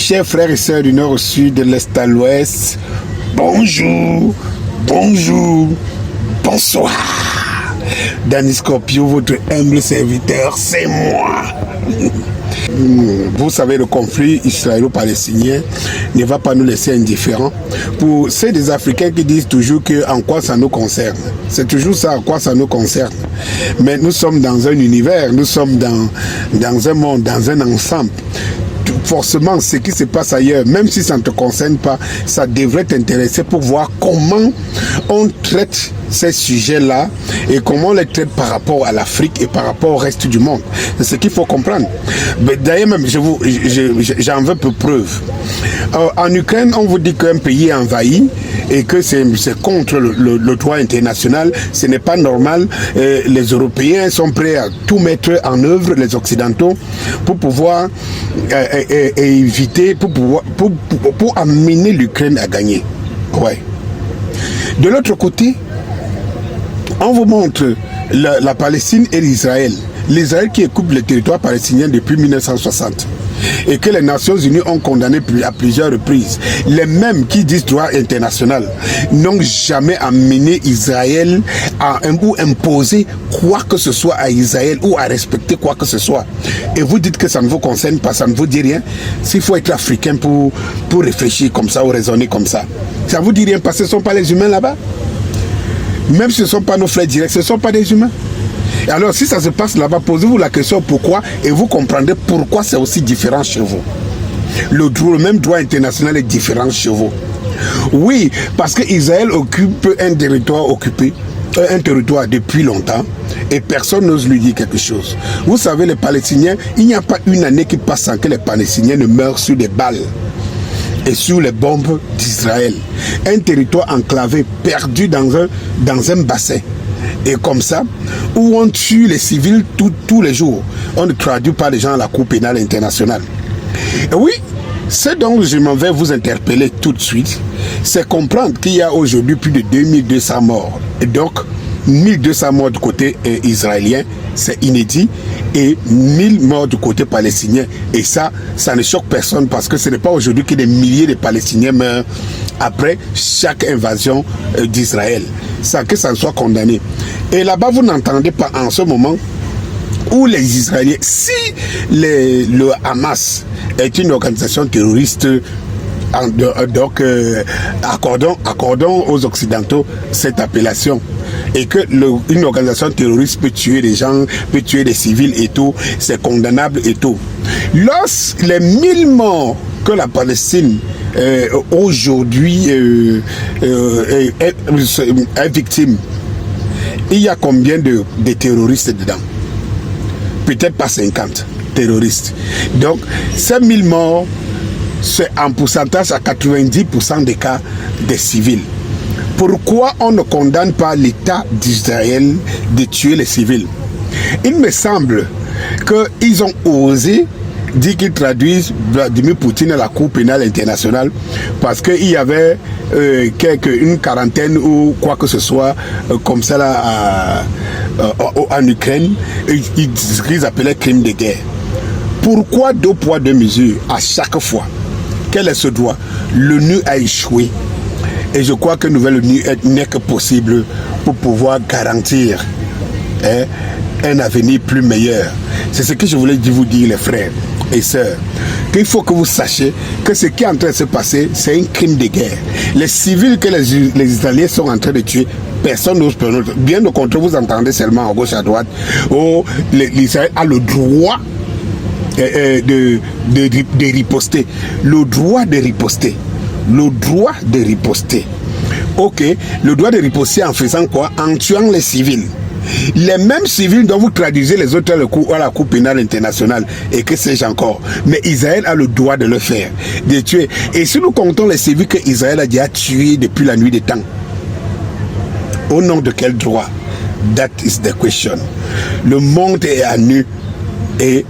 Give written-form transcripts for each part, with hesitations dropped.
Chers frères et sœurs du nord au sud, de l'est à l'ouest, bonjour, bonjour, bonsoir. Danny Scorpio, votre humble serviteur, c'est moi. Vous savez, le conflit israélo-palestinien ne va pas nous laisser indifférents. Pour ceux des Africains qui disent toujours que en quoi ça nous concerne, c'est toujours ça, en quoi ça nous concerne. Mais nous sommes dans un univers, nous sommes dans un monde, dans un ensemble. Forcément, ce qui se passe ailleurs, même si ça ne te concerne pas, ça devrait t'intéresser pour voir comment on traite ces sujets-là et comment on les traite par rapport à l'Afrique et par rapport au reste du monde. C'est ce qu'il faut comprendre. D'ailleurs, même, j'en veux peu preuve. En Ukraine, on vous dit qu'un pays est envahi et que c'est contre le droit international. Ce n'est pas normal. Les Européens sont prêts à tout mettre en œuvre, les Occidentaux, pour pouvoir éviter, pour amener l'Ukraine à gagner. Ouais. De l'autre côté, on vous montre la Palestine et l'Israël. L'Israël qui occupe le territoire palestinien depuis 1960 et que les Nations Unies ont condamné à plusieurs reprises. Les mêmes qui disent droit international n'ont jamais amené Israël à imposer quoi que ce soit à Israël ou à respecter quoi que ce soit. Et vous dites que ça ne vous concerne pas, ça ne vous dit rien. S'il faut être africain pour réfléchir comme ça ou raisonner comme ça, ça vous dit rien parce que ce ne sont pas les humains là-bas. Même si ce ne sont pas nos frères directs, ce ne sont pas des humains. Et alors, si ça se passe là-bas, posez-vous la question pourquoi et vous comprendrez pourquoi c'est aussi différent chez vous. Le même droit international est différent chez vous. Oui, parce qu'Israël occupe un territoire depuis longtemps et personne n'ose lui dire quelque chose. Vous savez, les Palestiniens, il n'y a pas une année qui passe sans que les Palestiniens ne meurent sur des balles et sur les bombes d'Israël. Un territoire enclavé, perdu dans un bassin. Et comme ça, où on tue les civils tous les jours. On ne traduit pas les gens à la Cour pénale internationale. Et oui, ce dont je m'en vais vous interpeller tout de suite, c'est comprendre qu'il y a aujourd'hui plus de 2200 morts. Et donc, 1200 morts du côté israélien, c'est inédit, et 1000 morts du côté palestinien. Et ça ne choque personne parce que ce n'est pas aujourd'hui que des milliers de Palestiniens meurent après chaque invasion d'Israël. Sans que ça ne soit condamné. Et là-bas, vous n'entendez pas en ce moment où les Israéliens, si le Hamas est une organisation terroriste, donc accordons aux Occidentaux cette appellation. Et que une organisation terroriste peut tuer des gens, peut tuer des civils et tout, c'est condamnable et tout. Lorsque les 1000 morts que la Palestine aujourd'hui est victime, il y a combien de terroristes dedans? Peut-être pas 50 terroristes. Donc, ces 1000 morts, c'est en pourcentage à 90% des cas des civils. Pourquoi on ne condamne pas l'État d'Israël de tuer les civils? Il me semble qu'ils ont osé dire qu'ils traduisent Vladimir Poutine à la Cour pénale internationale parce qu'il y avait une quarantaine ou quoi que ce soit comme ça là en Ukraine, ils appelaient crime de guerre. Pourquoi 2 poids 2 mesures à chaque fois? Quel est ce droit? L'ONU a échoué. Et je crois que nouvelle ONU n'est que possible pour pouvoir garantir un avenir plus meilleur. C'est ce que je voulais vous dire, les frères et sœurs. Qu'il faut que vous sachiez que ce qui est en train de se passer, c'est un crime de guerre. Les civils que les Israéliens sont en train de tuer, personne n'ose prononcer. Bien au contraire, vous entendez seulement à gauche, à droite. Oh, l'Israël a le droit de riposter. Le droit de riposter. Le droit de riposter. Ok, le droit de riposter en faisant quoi? En tuant les civils. Les mêmes civils dont vous traduisez les autres à la Cour pénale internationale et que sais-je encore. Mais Israël a le droit de le faire, de tuer. Et si nous comptons les civils que Israël a déjà tués depuis la nuit des temps, au nom de quel droit? That is the question. Le monde est à nu et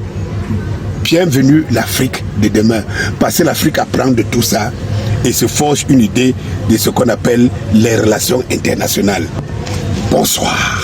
bienvenue l'Afrique de demain. Parce que l'Afrique apprend de tout ça et se forge une idée de ce qu'on appelle les relations internationales. Bonsoir.